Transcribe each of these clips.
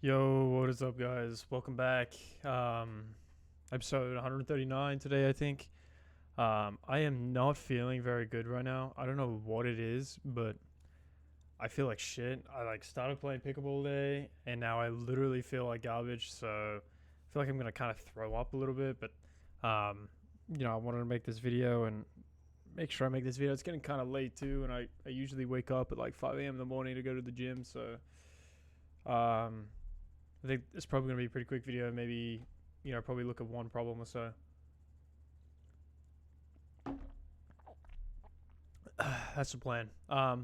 Yo, what is up, guys? Welcome back. Episode 139 today, I think. I am not feeling very good right now. I don't know what it is, but I feel like shit. I started playing pickleball today, and now I literally feel like garbage. So I feel like I'm gonna kind of throw up a little bit. But I wanted to make this video and make sure I make this video. It's getting kind of late too, and I usually wake up at like 5 a.m. in the morning to go to the gym. So I think it's probably going to be a pretty quick video. Maybe, probably look at one problem or so. That's the plan. But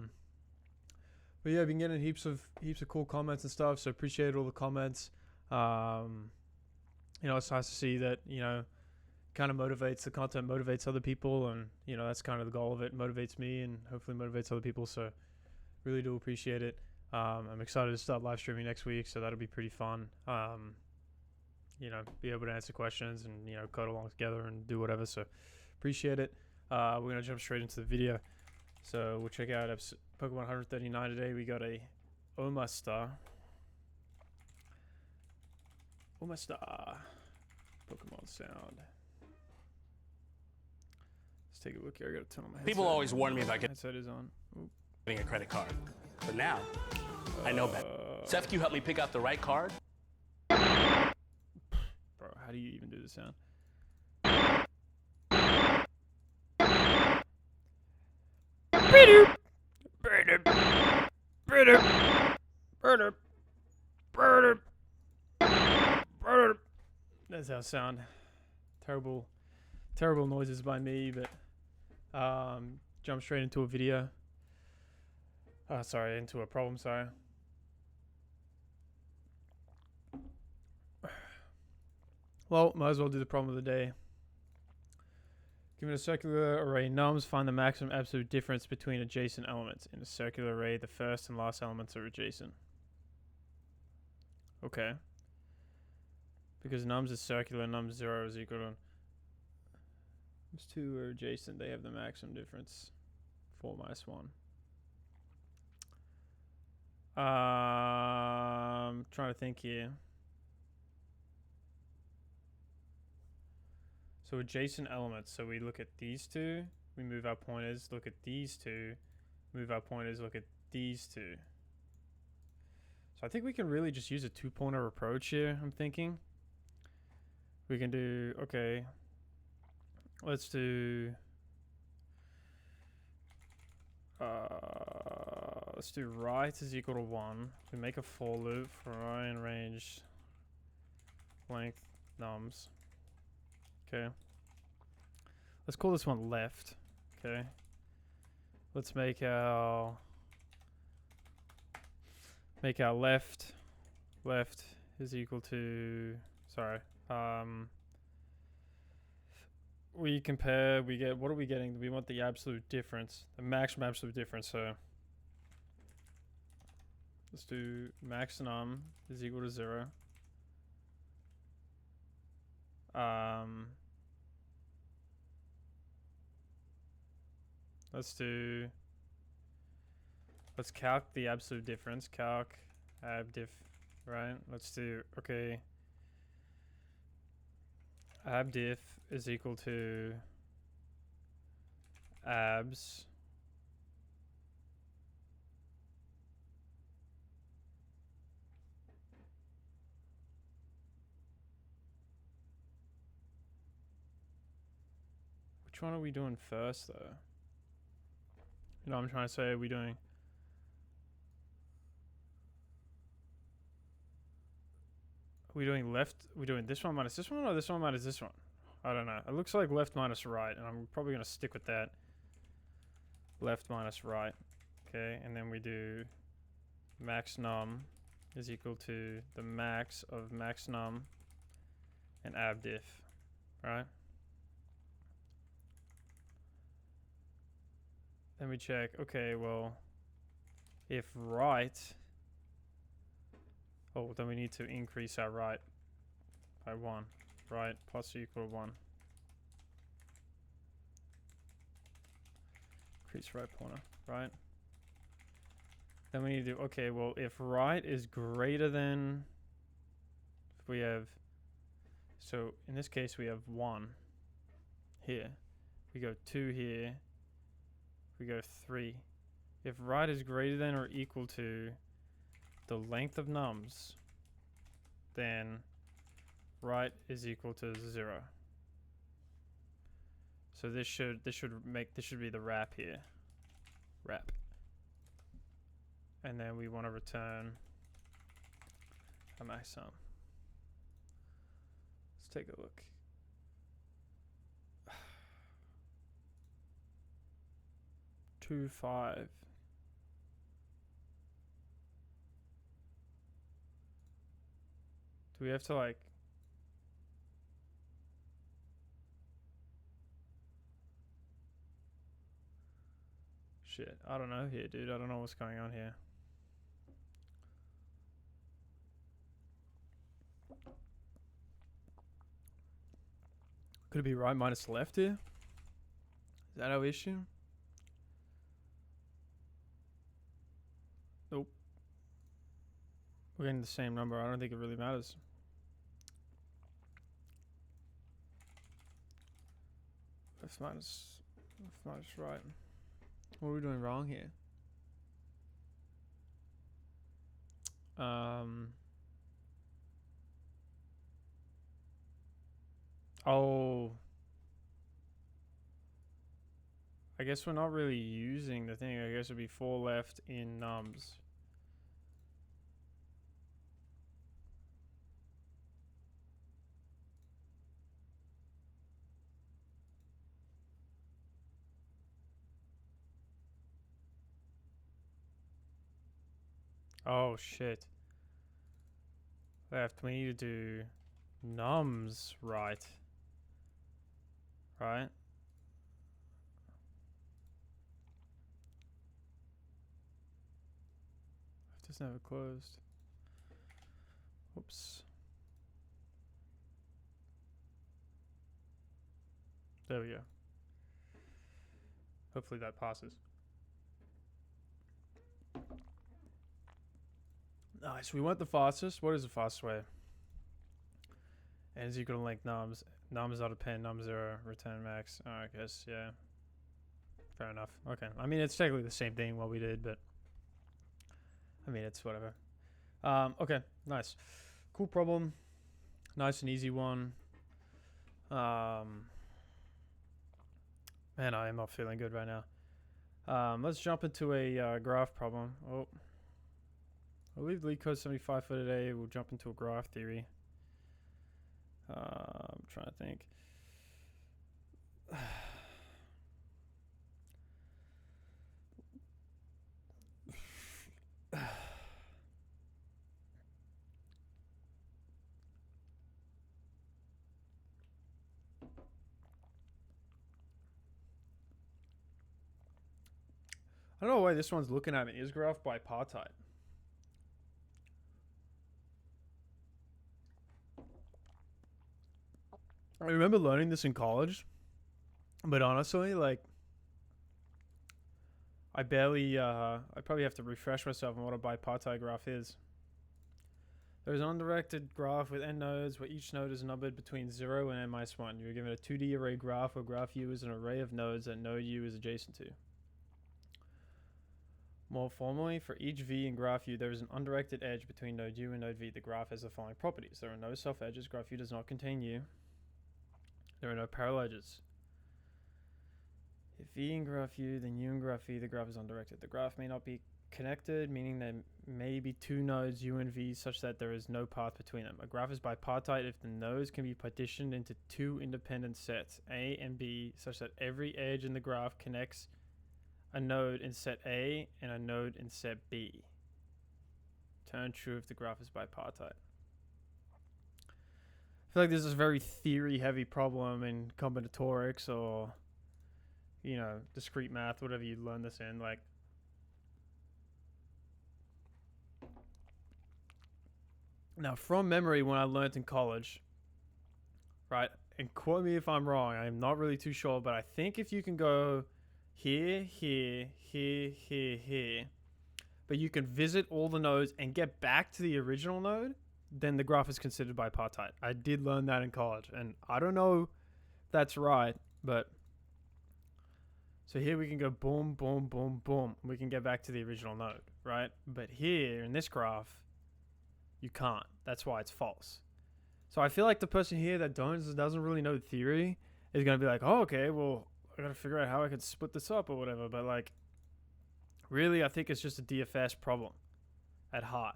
yeah, I've been getting heaps of cool comments and stuff. So appreciate all the comments. It's nice to see that, kind of motivates the content, motivates other people. And, that's kind of the goal of it. Motivates me and hopefully motivates other people. So really do appreciate it. I'm excited to start live streaming next week, so that'll be pretty fun. Be able to answer questions and, code along together and do whatever. So appreciate it. We're going to jump straight into the video. So we'll check out Pokemon 139 today. We got a Omastar. Pokemon sound. Let's take a look here. I got to turn on my headset. People always warn me about headset is on. getting a credit card. But now, I know better. Seth, can you help me pick out the right card? Bro, how do you even do the sound? That's how I sound. Terrible noises by me, but jump straight into a video. Into a problem, sorry. Well, might as well do the problem of the day. Given a circular array nums, find the maximum absolute difference between adjacent elements. In a circular array, the first and last elements are adjacent. Okay. Because nums is circular, nums 0 is equal to... Nums 2 are adjacent, they have the maximum difference. 4 minus 1. Trying to think here. So adjacent elements. So we look at these two. We move our pointers. Look at these two. Move our pointers. Look at these two. So I think we can really just use a two-pointer approach here. I'm thinking. We can do... Okay. Let's do... let's do right is equal to 1. We make a for loop for I in range length nums. Okay. Let's call this one left. Okay. Let's make our left is equal to, sorry. We compare, we get, what are we getting? We want the absolute difference, the maximum absolute difference. So let's do max num is equal to 0. Let's calc the absolute difference. Calc ab diff, right? Let's do, okay. Ab diff is equal to abs which one are we doing first though? I'm trying to say, are we doing left? Are we doing this one minus this one, or this one minus this one? I don't know. It looks like left minus right, and I'm probably going to stick with that. Left minus right. Okay, and then we do max num is equal to the max of max num and ab diff, right? Then we check, okay, well, if right... Oh, then we need to increase our right by 1. Right plus or equal to 1. Increase right pointer, right? Then we need to do, okay, well, if right is greater than we have, so in this case we have 1 here, we go 2 here, we go 3. If right is greater than or equal to the length of nums, then right is equal to 0. So this should be the wrap here. Wrap. And then we want to return a max sum. Let's take a look. Two, 5. Do we have to like shit? I don't know here, dude. I don't know what's going on here. Could it be right minus left here? Is that our issue? Nope. We're getting the same number. I don't think it really matters. Left minus right. What are we doing wrong here? Oh. I guess we're not really using the thing. I guess it'd be 4 left in nums. Oh shit. Left. We need to do nums right. Right? Left is never closed. Whoops. There we go. Hopefully that passes. Nice. We went the fastest. What is the fastest way? N is equal to length nums. Nums out of pen. Num 0. Return max. Oh, I guess. Yeah. Fair enough. Okay. I mean, it's technically the same thing what we did, but I mean, it's whatever. Okay. Nice. Cool problem. Nice and easy one. Man, I am not feeling good right now. Let's jump into a graph problem. Oh. I'll leave Leetcode 75 for today. We'll jump into a graph theory. I'm trying to think. I don't know why this one's looking at me. Is graph bipartite? I remember learning this in college, but honestly, like, I probably have to refresh myself on what a bipartite graph is. There's an undirected graph with n nodes where each node is numbered between 0 and n-1. You're given a 2D array graph where graph U is an array of nodes that node U is adjacent to. More formally, for each V in graph U, there is an undirected edge between node U and node V. The graph has the following properties. There are no self-edges. Graph U does not contain U. There are no parallel edges. If V in graph U, then U in graph V, the graph is undirected. The graph may not be connected, meaning there may be 2 nodes U and V such that there is no path between them. A graph is bipartite if the nodes can be partitioned into 2 independent sets, A and B, such that every edge in the graph connects a node in set A and a node in set B. Turn true if the graph is bipartite. I feel like this is a very theory-heavy problem in combinatorics or, you know, discrete math, whatever you learn this in. Like, now, from memory, when I learned in college, right, and quote me if I'm wrong, I'm not really too sure, but I think if you can go here, here, here, here, here, but you can visit all the nodes and get back to the original node, then the graph is considered bipartite. I did learn that in college, and I don't know if that's right, but so here we can go boom, boom, boom, boom. We can get back to the original node, right? But here in this graph, you can't. That's why it's false. So I feel like the person here that doesn't really know theory is going to be like, oh, okay, well, I got to figure out how I can split this up or whatever. But like, really, I think it's just a DFS problem at heart,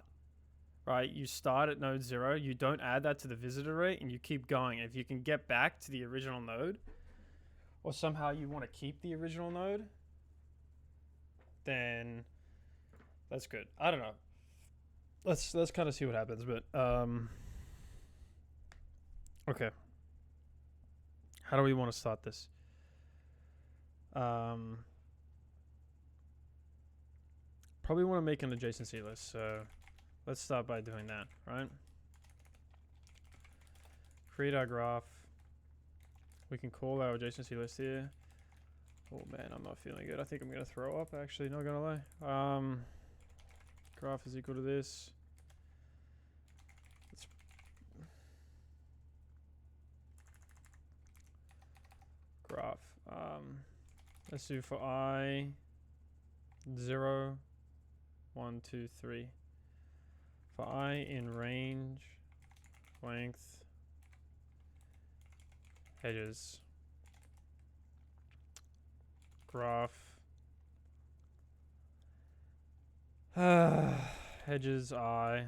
right? You start at node 0, you don't add that to the visitor rate, and you keep going. If you can get back to the original node, or somehow you want to keep the original node, then that's good. I don't know. Let's kind of see what happens, but okay. How do we want to start this? Probably want to make an adjacency list, so let's start by doing that, right? Create our graph. We can call our adjacency list here. Oh man, I'm not feeling good. I think I'm gonna throw up, actually, not gonna lie. Graph is equal to this. Graph. Let's do for I 0, 1, 2, 3. For I in range, length, edges, graph, edges I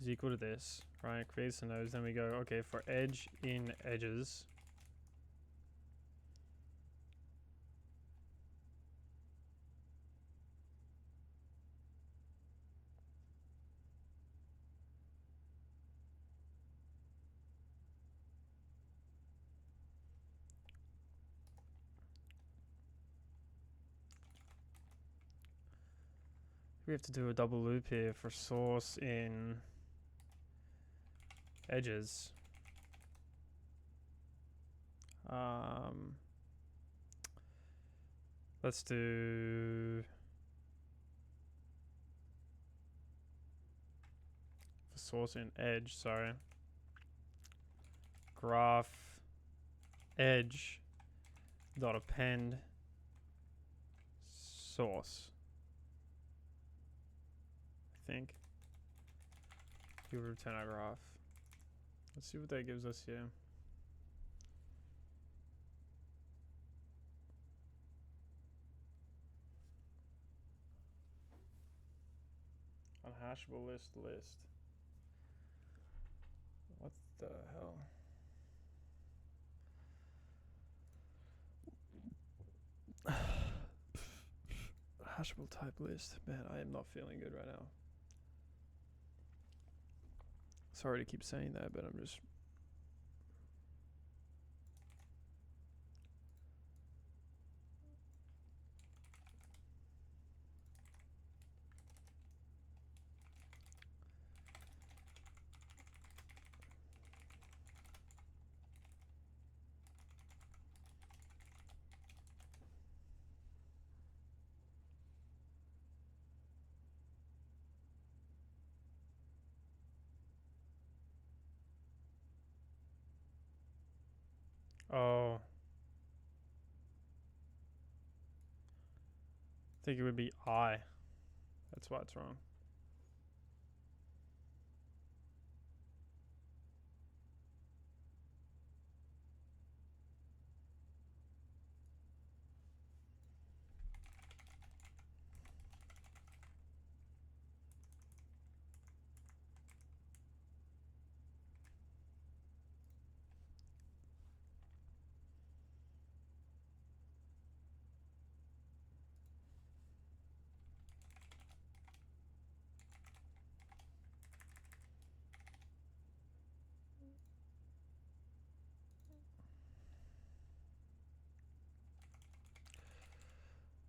is equal to this, right? Creates the nodes. Then we go, okay, for edge in edges. We have to do a double loop here for source in edges. Let's do for source in edge, sorry. Graph edge dot append source. I think. We will return our graph. Let's see what that gives us here. Unhashable list. What the hell? Hashable type list. Man, I am not feeling good right now. Sorry to keep saying that, but I'm just... Oh. I think it would be I. That's why it's wrong.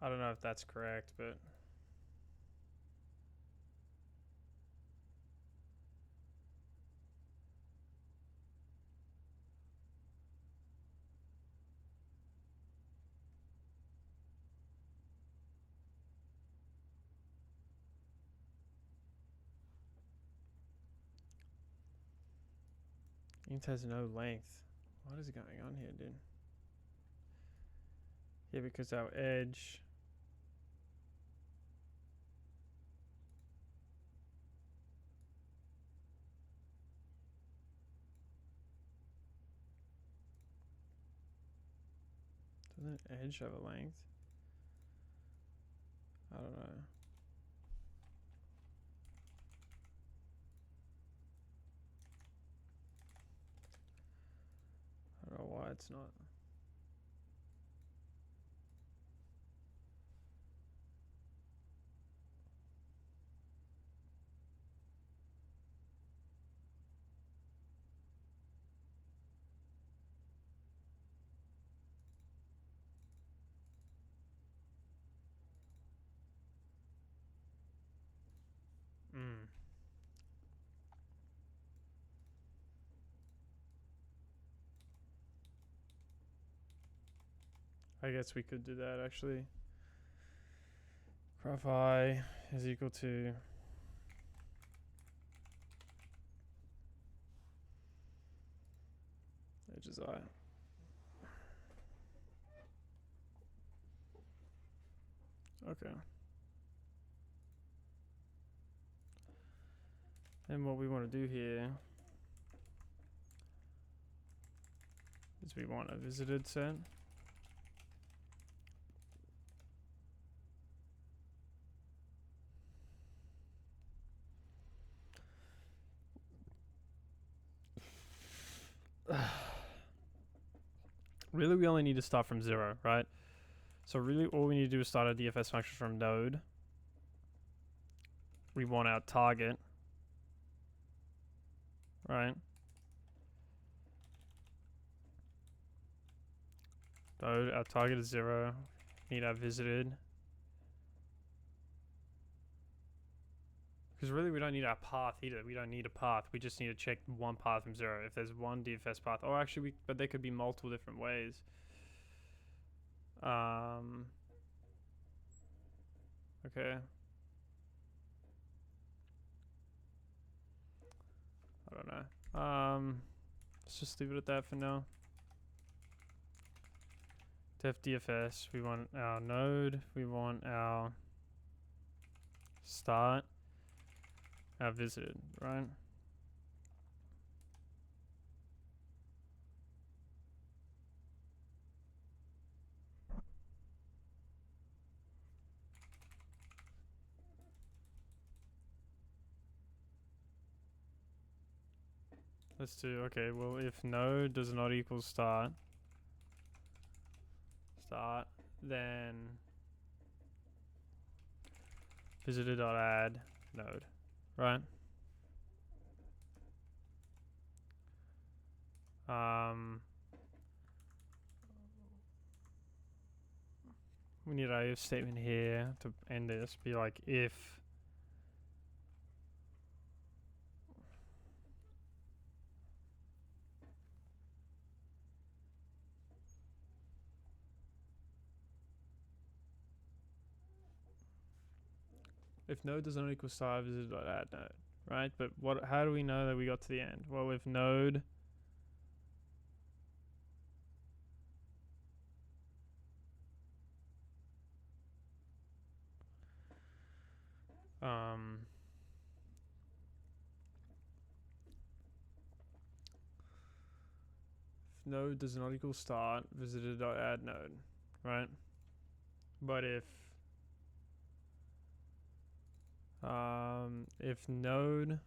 I don't know if that's correct, but... Int has no length. What is going on here, dude? Yeah, because our edge. Doesn't edge have a length? I don't know. I don't know why it's not. I guess we could do that actually. Graph I is equal to edges I. Okay. And what we want to do here is we want a visited set. Really, we only need to start from 0, right? So really all we need to do is start a DFS function from node. We want our target, right? Node, our target is 0. Need our visited. Because really we don't need our path either. We don't need a path. We just need to check one path from 0. If there's one DFS path, or actually, but there could be multiple different ways. Okay. I don't know. Let's just leave it at that for now. Def DFS. We want our node. We want our start. Our visited, right? Let's do, okay, well, if node does not equal start, then visited.add node, right? We need our if statement here to end this, be like if node does not equal start, visited.add node, right? But how do we know that we got to the end? Well, if node if node does not equal start, visited.add node, right? But if node,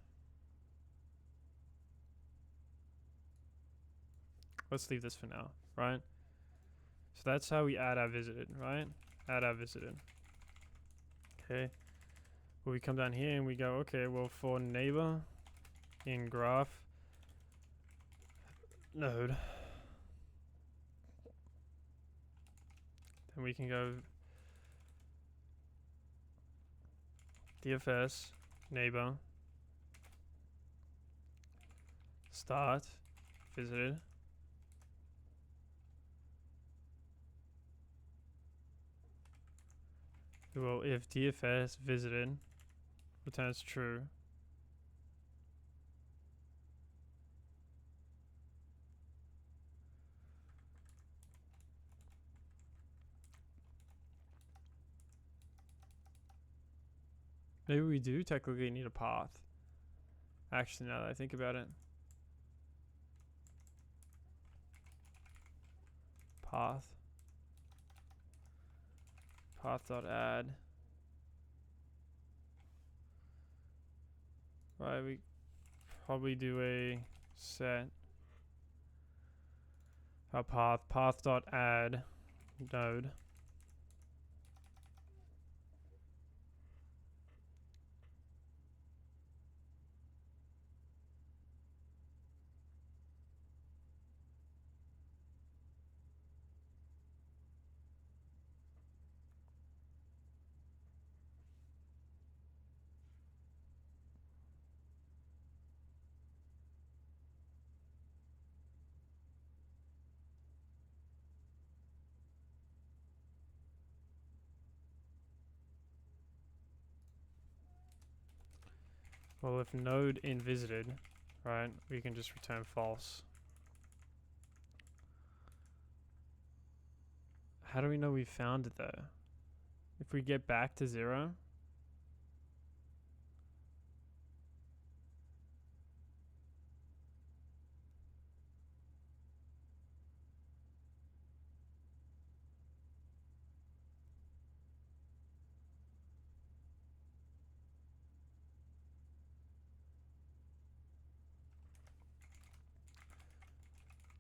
let's leave this for now, right? So that's how we add our visited, right? Add our visited. Okay. Well, we come down here and we go, okay, well, for neighbor in graph node, then we can go DFS neighbor start visited. Well, if DFS visited returns true, Maybe we do technically need a path. Actually, now that I think about it. Path. Path.add. Right, we probably do a set. Our path.add node. Well, if node in visited, right, we can just return false. How do we know we found it though? If we get back to 0,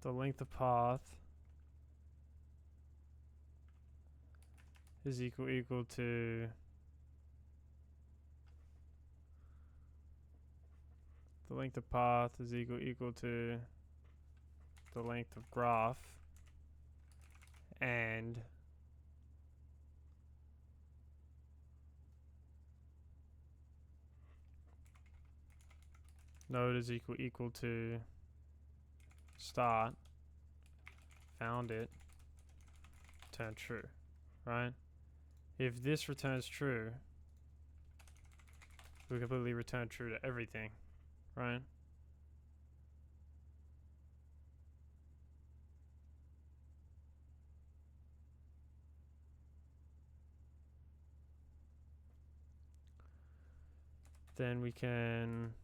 the length of path is equal to the length of path is equal to the length of graph and node is equal to start, found it, return true, right? If this returns true, we completely return true to everything, right? Then we can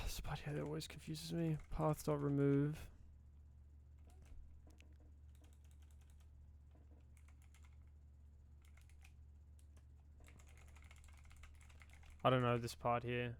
spot here that always confuses me. Path.remove. I don't know this part here.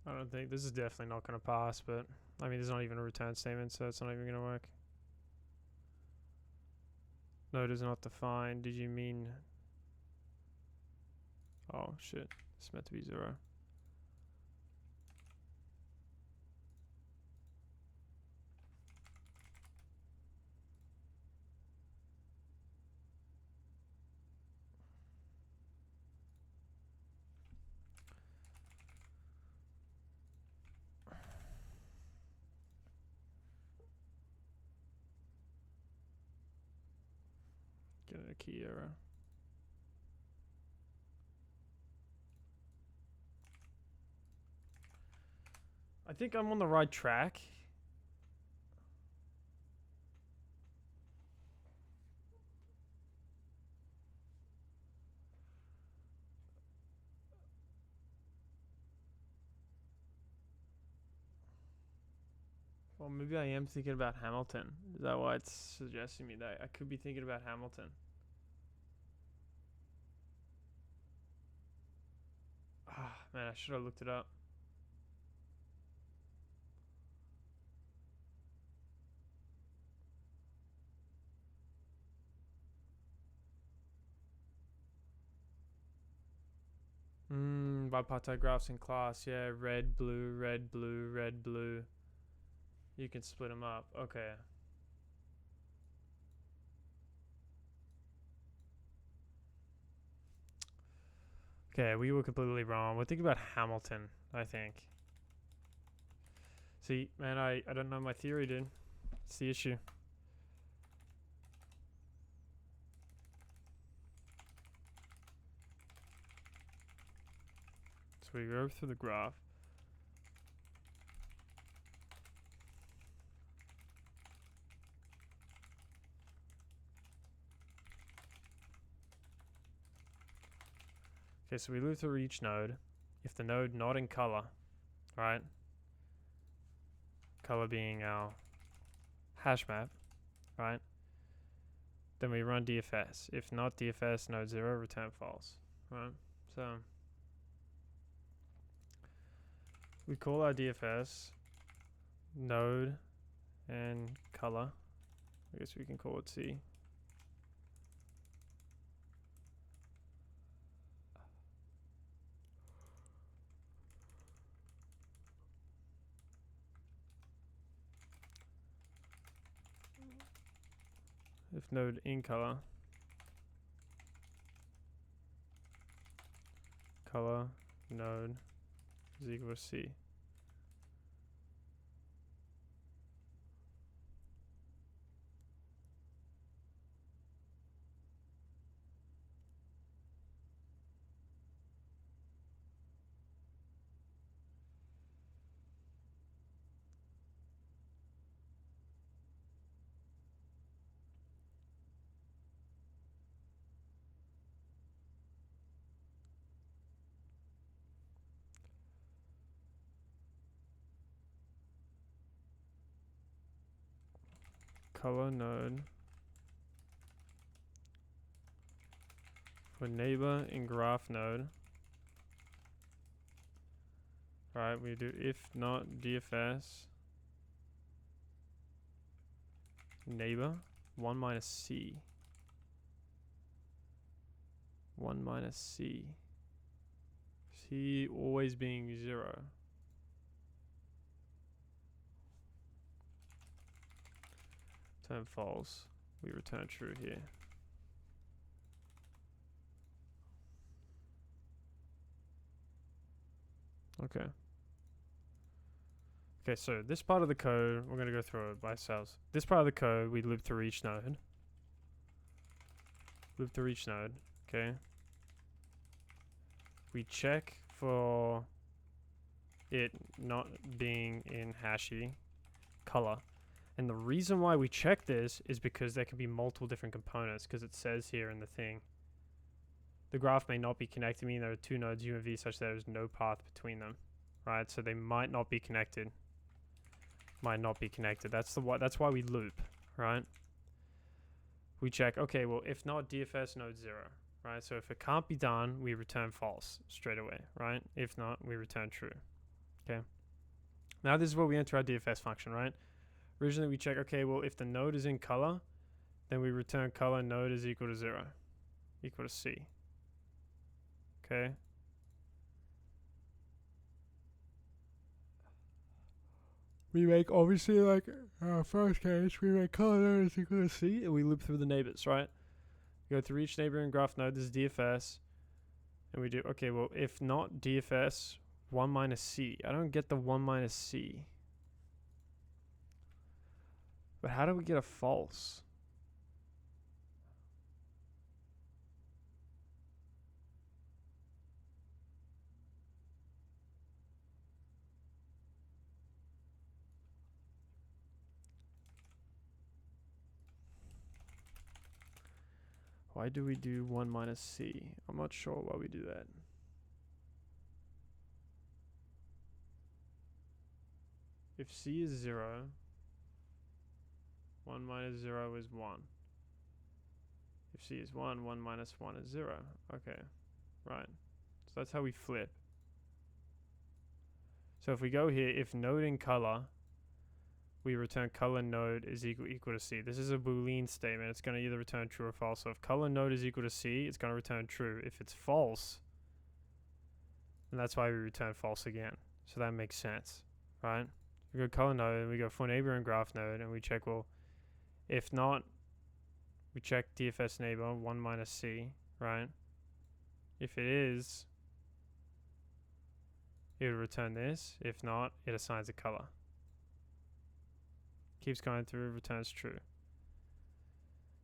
I don't think this is definitely not going to pass, but I mean, there's not even a return statement, so it's not even going to work. Node is not defined. Did you mean? Oh shit! It's meant to be 0. Get a key error. I think I'm on the right track. Well, maybe I am thinking about Hamilton. Is that why it's suggesting me that I could be thinking about Hamilton? Ah, Man, I should have looked it up. Bipartite graphs in class. Yeah, red, blue, red, blue, red, blue. You can split them up. Okay. Okay, we were completely wrong. We're thinking about Hamilton, I think. See, man, I don't know my theory, dude. It's the issue. So we go through the graph. Okay, so we loop through each node. If the node not in color, right? Color being our hash map, right? Then we run DFS. If not DFS, node 0, return false, right? So we call our DFS node and color. I guess we can call it C. If node in color, color node is equal to C. Color node for neighbor in graph node. Right, we do if not DFS neighbor 1 minus C. 1 minus C. C always being 0. Return false. We return true here. Okay. Okay, so this part of the code, we're going to go through it by ourselves. This part of the code, we loop through each node. Loop through each node, okay? We check for it not being in hashy color. And the reason why we check this is because there can be multiple different components, because it says here in the thing, the graph may not be connected, meaning there are two nodes U and V such that there is no path between them, right? So they might not be connected. Might not be connected. That's why we loop, right? We check, okay, well, if not DFS node 0, right? So if it can't be done, we return false straight away, right? If not, we return true, okay? Now this is where we enter our DFS function, right? Originally we check, okay, well, if the node is in color, then we return color node is equal to 0, equal to C, okay? We make, obviously, like our first case, we make color node is equal to C, and we loop through the neighbors, right? We go through each neighboring graph node, this is DFS, and we do, okay, well, if not DFS, 1 minus C. I don't get the 1 minus C. But how do we get a false? Why do we do 1 minus C? I'm not sure why we do that. If C is 0, 1 minus 0 is 1. If C is 1, 1 minus 1 is 0. Okay, right. So that's how we flip. So if we go here, if node in color, we return color node is equal to C. This is a Boolean statement. It's going to either return true or false. So if color node is equal to C, it's going to return true. If it's false, then that's why we return false again. So that makes sense, right? We go color node, and we go for neighboring graph node, and we check, well, if not, we check DFS neighbor 1 minus C, right? If it is, it will return this. If not, it assigns a color. Keeps going through, returns true.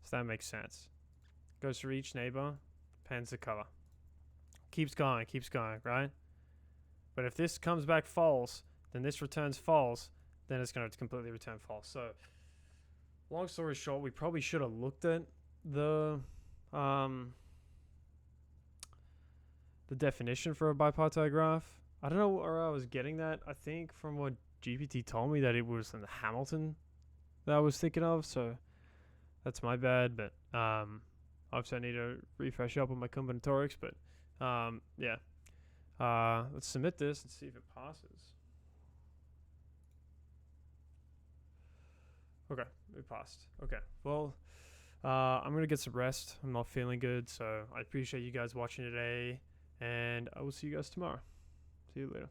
So that makes sense. Goes through each neighbor, pens the color. Keeps going, right? But if this comes back false, then this returns false, then it's going to completely return false. So, long story short, we probably should have looked at the definition for a bipartite graph. I don't know where I was getting that. I think from what GPT told me that it was in the Hamilton that I was thinking of, so that's my bad, but obviously I need to refresh up on my combinatorics, but yeah. Let's submit this and see if it passes. Okay, it passed. Okay, well, I'm going to get some rest. I'm not feeling good, so I appreciate you guys watching today, and I will see you guys tomorrow. See you later.